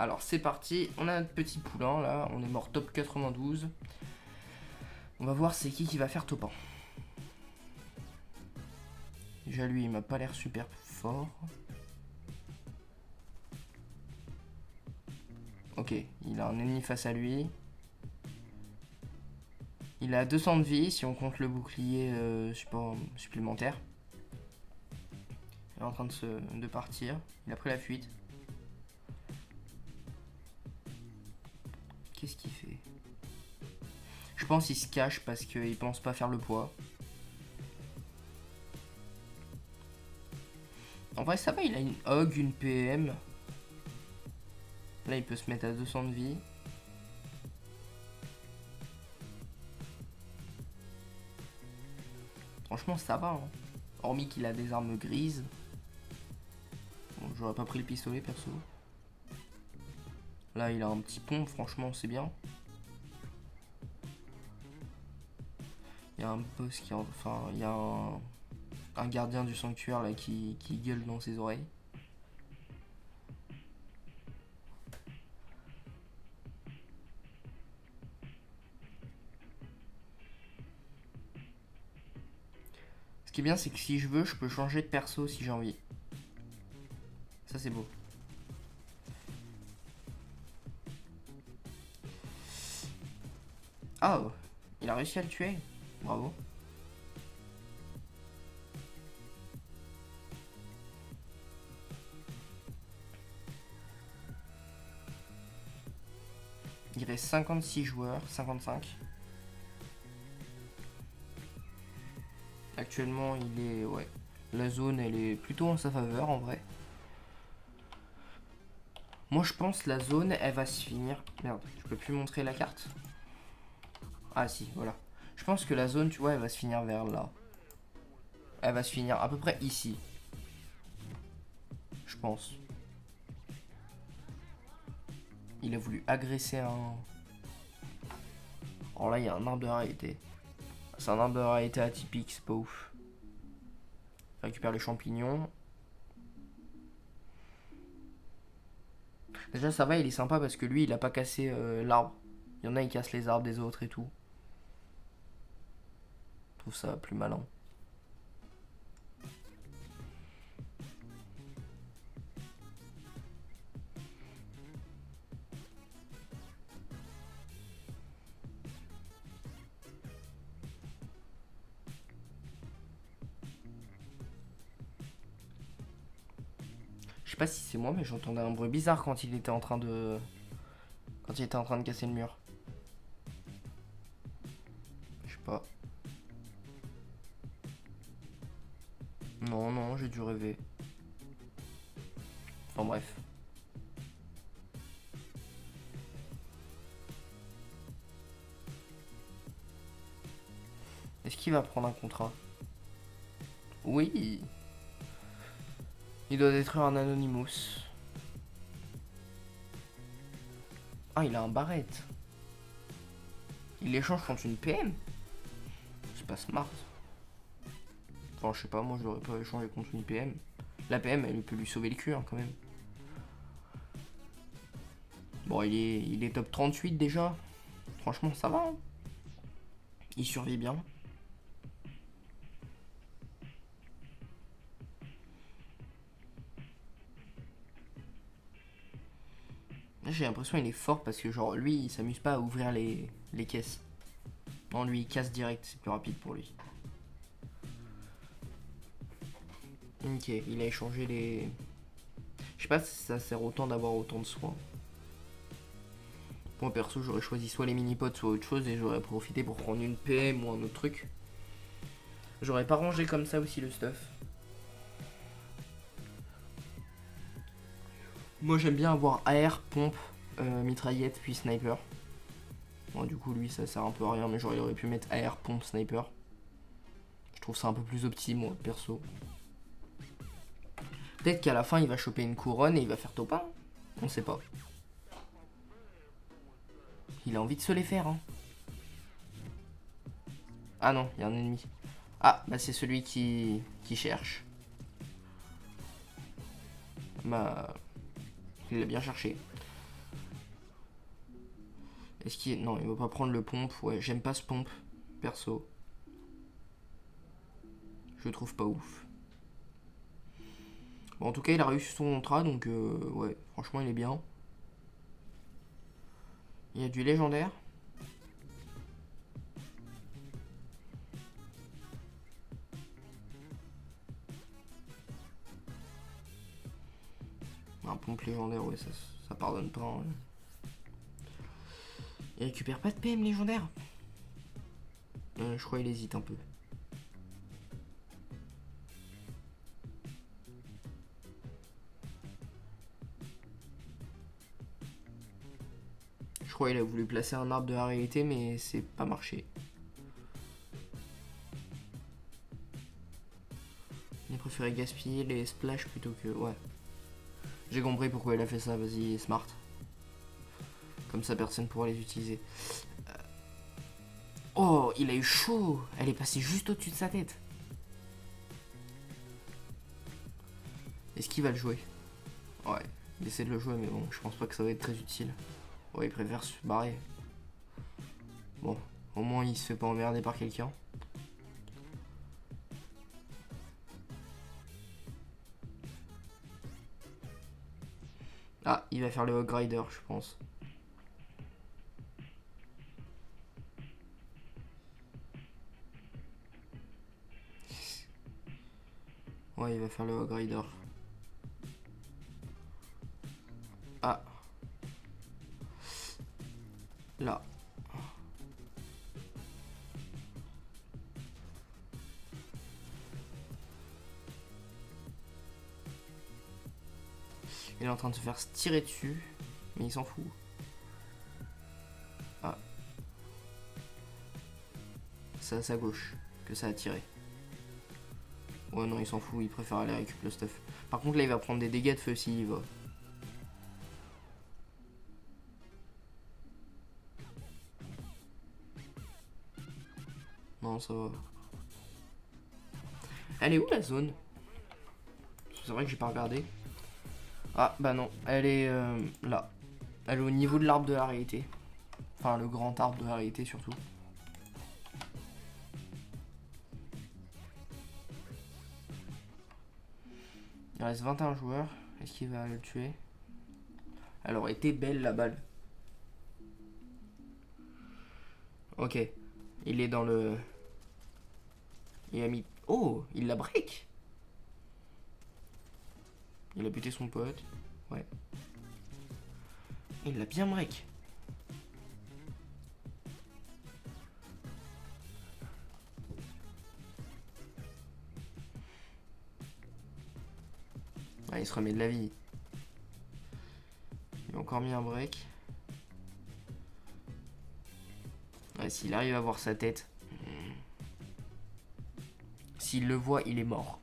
Alors c'est parti, on a notre petit poulain là, on est mort top 92. On va voir c'est qui va faire top 1. Déjà lui il m'a pas l'air super fort. Ok, il a un ennemi face à lui. Il a 200 de vie si on compte le bouclier supplémentaire. Il est en train de partir, il a pris la fuite. Qu'est-ce qu'il fait? Je pense qu'il se cache parce qu'il pense pas faire le poids. En vrai ça va, il a une hog, une PM. Là il peut se mettre à 200 de vie. Franchement ça va hein. Hormis qu'il a des armes grises. Bon, j'aurais pas pris le pistolet perso. Là il a un petit pompe, franchement c'est bien. Il y a un boss qui... Enfin, il y a un gardien du sanctuaire là qui gueule dans ses oreilles. Ce qui est bien c'est que si je veux, je peux changer de perso si j'ai envie. Ça c'est beau. Ah, oh, il a réussi à le tuer. Bravo. Il reste 56 joueurs, 55. Actuellement, il est... Ouais. La zone, elle est plutôt en sa faveur, en vrai. Moi, je pense la zone, elle va se finir... Merde, je peux plus montrer la carte. Ah si, voilà. Je pense que la zone, tu vois, elle va se finir vers là. Elle va se finir à peu près ici. Je pense. Il a voulu agresser un... Oh là, il y a un arbre de rareté. C'est un arbre de rareté atypique, c'est pas ouf. Récupère les champignons. Déjà, ça va, il est sympa parce que lui, il a pas cassé l'arbre. Il y en a, ils cassent les arbres des autres et tout. Je trouve ça plus malin. Je sais pas si c'est moi, mais j'entendais un bruit bizarre quand il était en train de... Quand il était en train de casser le mur. Je sais pas. Non, non, j'ai dû rêver. Enfin bref. Est-ce qu'il va prendre un contrat? Oui. Il doit détruire un Anonymous. Ah, il a un barrette. Il l'échange contre une PM. C'est pas smart. Enfin, je sais pas, moi je l'aurais pas échangé contre une PM. La PM, elle peut lui sauver le cul hein, quand même. Bon, il est top 38 déjà. Franchement, ça va. Hein. Il survit bien. J'ai l'impression qu'il est fort parce que genre lui il s'amuse pas à ouvrir les caisses. Non, lui il casse direct, c'est plus rapide pour lui. Ok, il a échangé les... Je sais pas si ça sert autant d'avoir autant de soins. Moi perso j'aurais choisi soit les mini-pods soit autre chose et j'aurais profité pour prendre une PM ou un autre truc. J'aurais pas rangé comme ça aussi le stuff. Moi j'aime bien avoir AR, pompe, mitraillette puis sniper. Bon du coup lui ça sert un peu à rien mais j'aurais pu mettre AR, pompe, sniper. Je trouve ça un peu plus optim moi perso. Peut-être qu'à la fin il va choper une couronne et il va faire top 1. On sait pas. Il a envie de se les faire hein. Ah non, il y a un ennemi. Ah bah c'est celui qui cherche. Bah il l'a bien cherché. Est-ce qu'il... Non, il va pas prendre le pompe. Ouais, j'aime pas ce pompe, perso. Je le trouve pas ouf. Bon, en tout cas, il a réussi son contrat, donc ouais, franchement, il est bien. Il y a du légendaire. Un pompe légendaire, ouais, ça pardonne pas. Hein. Il récupère pas de PM légendaire. Je crois qu'il hésite un peu. Je crois qu'il a voulu placer un arbre de la réalité, mais c'est pas marché. Il a préféré gaspiller les splash plutôt que... Ouais. J'ai compris pourquoi il a fait ça, vas-y, smart. Comme ça, personne pourra les utiliser. Oh, il a eu chaud. Elle est passée juste au-dessus de sa tête. Est-ce qu'il va le jouer? Ouais, il essaie de le jouer, mais bon, je pense pas que ça va être très utile. Ouais, il préfère se barrer. Bon, au moins il se fait pas emmerder par quelqu'un. Ah, il va faire le Hog Rider, je pense. Ouais, il va faire le Hog Rider. Ah. Là. Il est en train de se faire tirer dessus. Mais il s'en fout. Ah. C'est à sa gauche que ça a tiré. Ouais, non, il s'en fout. Il préfère aller récupérer le stuff. Par contre, là, il va prendre des dégâts de feu s'il y va. Non, ça va. Elle est où la zone? C'est vrai que j'ai pas regardé. Ah, bah non. Elle est là. Elle est au niveau de l'arbre de la réalité. Enfin, le grand arbre de la réalité surtout. Il reste 21 joueurs. Est-ce qu'il va le tuer? Elle aurait été belle la balle. Ok. Il est dans le... Il a mis... Oh, il l'a break. Il a buté son pote. Ouais. Il l'a bien break. Ouais, il se remet de la vie. Il a encore mis un break. Ouais, s'il arrive à voir sa tête. S'il le voit, il est mort.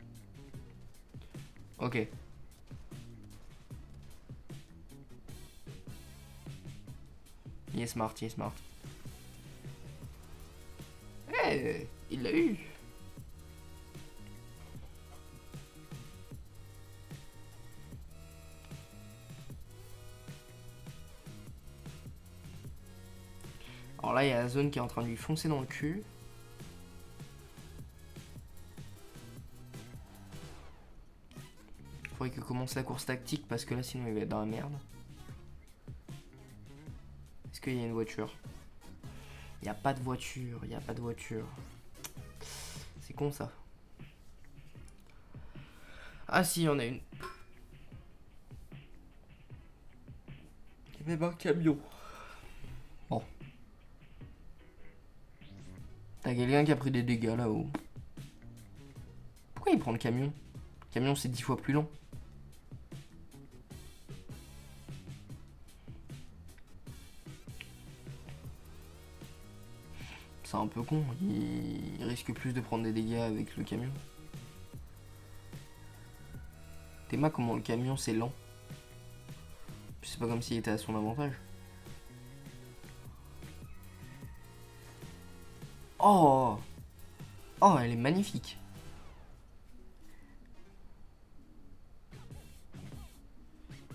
Ok. Il est smart, il est smart. Eh, hey, il l'a eu. Alors là, il y a la zone qui est en train de lui foncer dans le cul. Faudrait qu'il commence la course tactique parce que là, sinon, il va être dans la merde. Est-ce qu'il y a une voiture? Il n'y a pas de voiture, il n'y a pas de voiture. C'est con ça. Ah si, il y en a une. Il y a même un camion. Bon. T'as quelqu'un qui a pris des dégâts là-haut. Pourquoi il prend le camion? Le camion c'est 10 fois plus long. C'est un peu con, il risque plus de prendre des dégâts avec le camion. Théma comment le camion c'est lent. C'est pas comme s'il était à son avantage. Oh! Oh, elle est magnifique.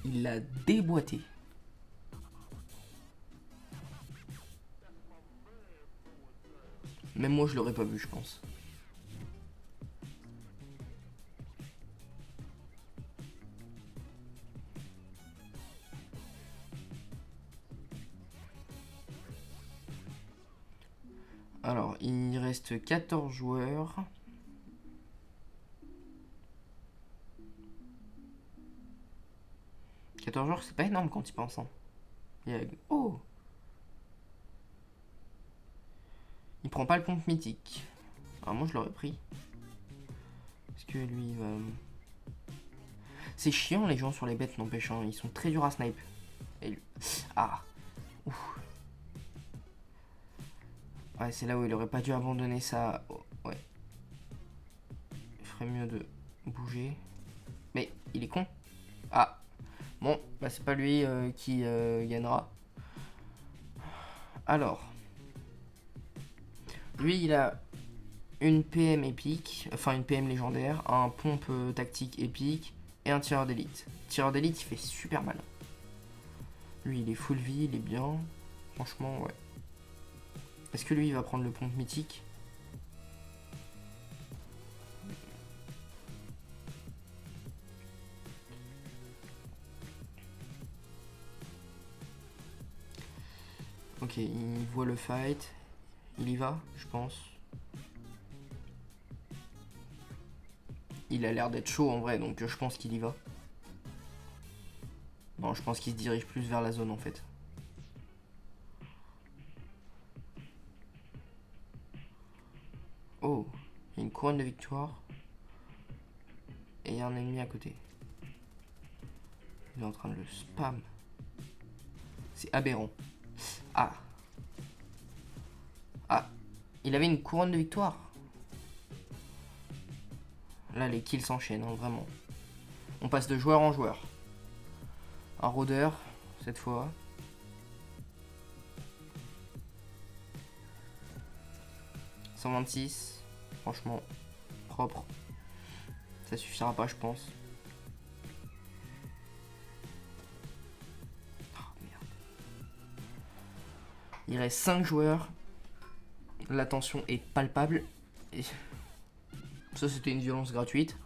Il l'a déboîté. Même moi, je l'aurais pas vu, je pense. Alors, il reste 14 joueurs. « 14 joueurs, c'est pas énorme quand il pense. Hein. Oh! Il prend pas le pompe mythique. Alors moi, je l'aurais pris. Est-ce que lui, il va... C'est chiant, les gens sur les bêtes, n'empêche. Hein. Ils sont très durs à snipe. Et lui... Ah! Ouf. Ouais, c'est là où il aurait pas dû abandonner ça. Oh, ouais. Il ferait mieux de bouger. Mais il est con. Ah! Bon, bah c'est pas lui qui gagnera. Alors. Lui, il a une PM épique, enfin une PM légendaire, un pompe tactique épique et un tireur d'élite. Tireur d'élite, il fait super mal. Lui, il est full vie, il est bien. Franchement, ouais. Est-ce que lui, il va prendre le pompe mythique? Ok, il voit le fight. Il y va, je pense. Il a l'air d'être chaud en vrai, donc je pense qu'il y va. Non, je pense qu'il se dirige plus vers la zone en fait. Oh, il y a une couronne de victoire. Et il y a un ennemi à côté. Il est en train de le spam. C'est aberrant. Ah. Ah. Il avait une couronne de victoire. Là, les kills s'enchaînent, hein, vraiment. On passe de joueur en joueur. Un rôdeur, cette fois. « 126. Franchement, propre. Ça suffira pas, je pense. Oh, merde. Il reste 5 joueurs. La tension est palpable. Et... ça, c'était une violence gratuite.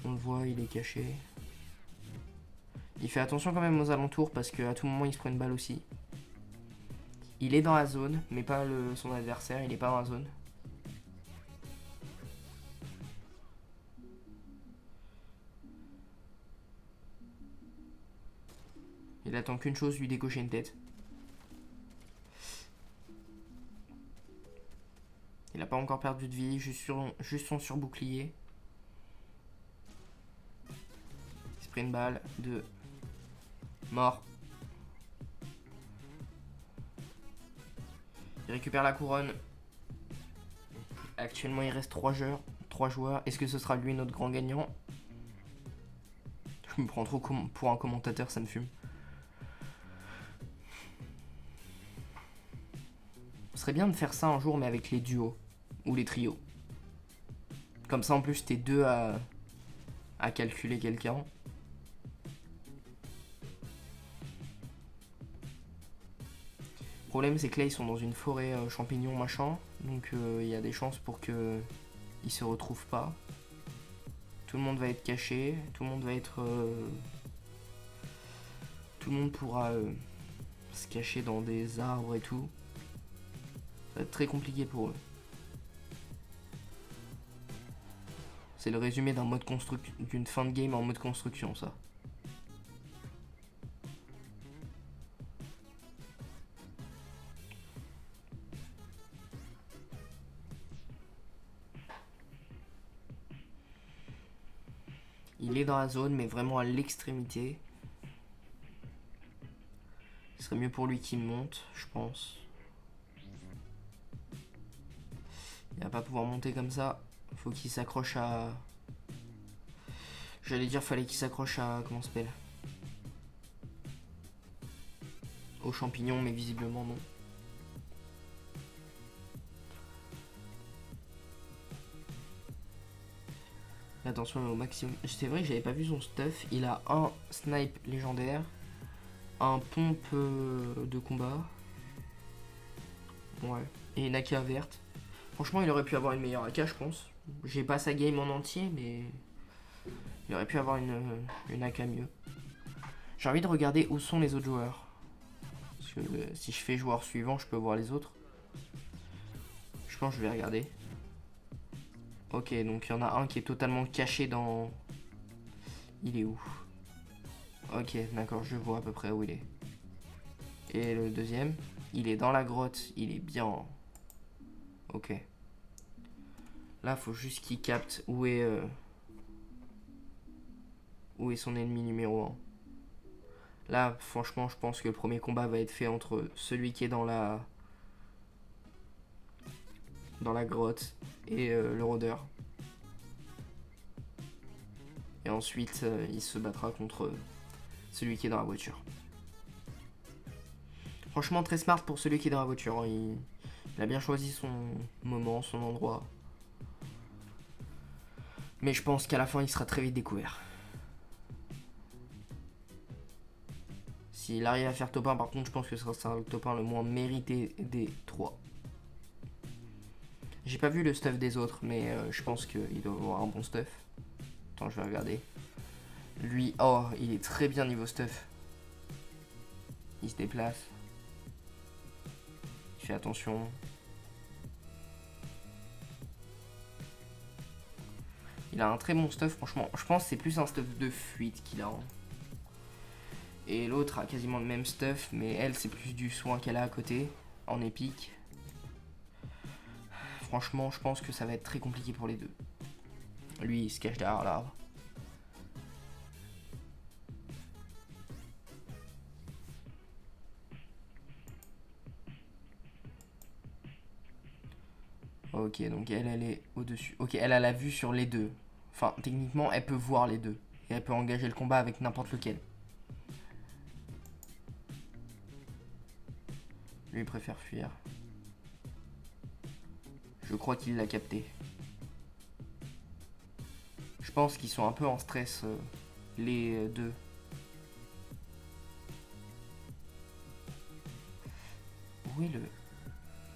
On le voit, il est caché. Il fait attention quand même aux alentours parce qu'à tout moment, il se prend une balle aussi. Il est dans la zone, mais pas son adversaire. Il est pas dans la zone. Il attend qu'une chose, lui décocher une tête. Il n'a pas encore perdu de vie, juste son surbouclier. Il se prend une balle, 2. Mort. Il récupère la couronne. Actuellement, il reste 3 joueurs. Est-ce que ce sera lui notre grand gagnant? Je me prends trop pour un commentateur, ça me fume. Ce serait bien de faire ça un jour, mais avec les duos. Ou les trios. Comme ça, en plus, t'es 2 à calculer quelqu'un. Le problème, c'est que là, ils sont dans une forêt champignons, machin. Donc, il y a des chances pour qu'ils se retrouvent pas. Tout le monde va être caché. Tout le monde va être... tout le monde pourra se cacher dans des arbres et tout. Ça va être très compliqué pour eux. C'est le résumé d'une fin de game en mode construction, ça. Il est dans la zone, mais vraiment à l'extrémité. Ce serait mieux pour lui qu'il monte, je pense. Il va pas pouvoir monter comme ça. Faut qu'il s'accroche à... J'allais dire, fallait qu'il s'accroche à... Comment ça s'appelle? Aux champignons, mais visiblement non. Attention au maximum. C'est vrai que j'avais pas vu son stuff. Il a un snipe légendaire. un pompe de combat. Ouais. Et une AK verte. Franchement, il aurait pu avoir une meilleure AK, je pense. J'ai pas sa game en entier, mais il aurait pu avoir une AK mieux. J'ai envie de regarder où sont les autres joueurs. Parce que si je fais joueur suivant, je peux voir les autres. Je pense que je vais regarder. Ok, donc il y en a un qui est totalement caché dans... Il est où? Ok, d'accord, je vois à peu près où il est. Et le deuxième, il est dans la grotte, il est bien... Ok. Là, faut juste qu'il capte où est son ennemi numéro 1. Là, franchement, je pense que le premier combat va être fait entre celui qui est dans la grotte et le rôdeur. Et ensuite, il se battra contre celui qui est dans la voiture. Franchement, très smart pour celui qui est dans la voiture. Il a bien choisi son moment, son endroit. Mais je pense qu'à la fin, il sera très vite découvert. S'il arrive à faire top 1, par contre, je pense que ce sera le top 1 le moins mérité des 3. J'ai pas vu le stuff des autres, mais je pense qu'il doit avoir un bon stuff. Attends, je vais regarder. Lui, oh, il est très bien niveau stuff. Il se déplace. Il fait attention. Il a un très bon stuff, franchement. Je pense que c'est plus un stuff de fuite qu'il a. Et l'autre a quasiment le même stuff, mais elle, c'est plus du soin qu'elle a à côté, en épique. Franchement, je pense que ça va être très compliqué pour les deux. Lui, il se cache derrière l'arbre. Ok, donc elle est au-dessus. Ok, elle a la vue sur les deux. Enfin, techniquement, elle peut voir les deux. Et elle peut engager le combat avec n'importe lequel. Lui, il préfère fuir. Je crois qu'il l'a capté. Je pense qu'ils sont un peu en stress, les deux. Où est le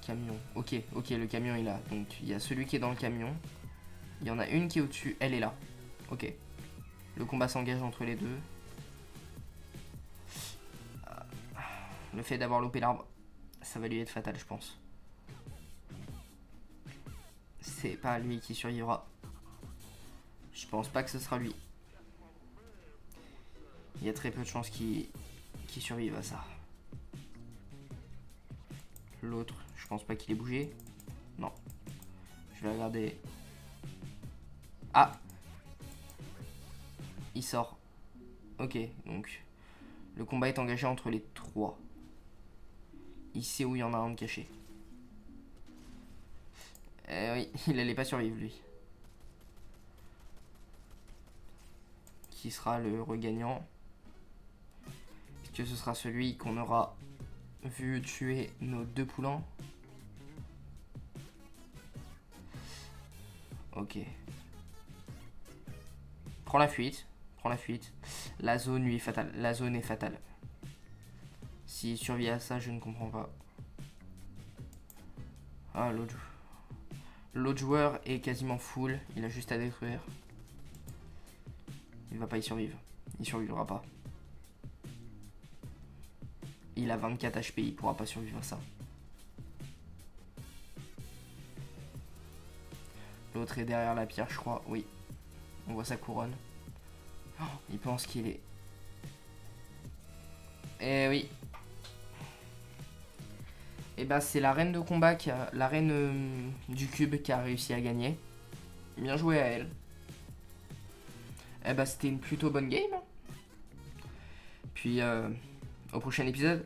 camion? Ok, le camion est là. Donc, il y a celui qui est dans le camion. Il y en a une qui est au-dessus. Elle est là. Ok. Le combat s'engage entre les deux. Le fait d'avoir loupé l'arbre, ça va lui être fatal, je pense. C'est pas lui qui survivra. Je pense pas que ce sera lui. Il y a très peu de chances qu'il survive à ça. L'autre, je pense pas qu'il ait bougé. Non. Je vais regarder. Ah! Il sort. Ok, donc le combat est engagé entre les trois. Il sait où il y en a un de caché. Oui, il allait pas survivre lui. Qui sera le regagnant? Est-ce que ce sera celui qu'on aura vu tuer nos deux poulains? Ok. Prends la fuite. La zone lui est fatale. La zone est fatale. S'il survit à ça, je ne comprends pas. Ah, l'autre joueur est quasiment full. Il a juste à détruire. Il va pas y survivre. Il survivra pas. Il a 24 HP. Il pourra pas survivre à ça. L'autre est derrière la pierre, je crois. Oui. On voit sa couronne. Oh, il pense qu'il est... Eh oui. Et bah c'est la reine de combat, la reine du cube qui a réussi à gagner. Bien joué à elle. Eh bah c'était une plutôt bonne game. Puis au prochain épisode.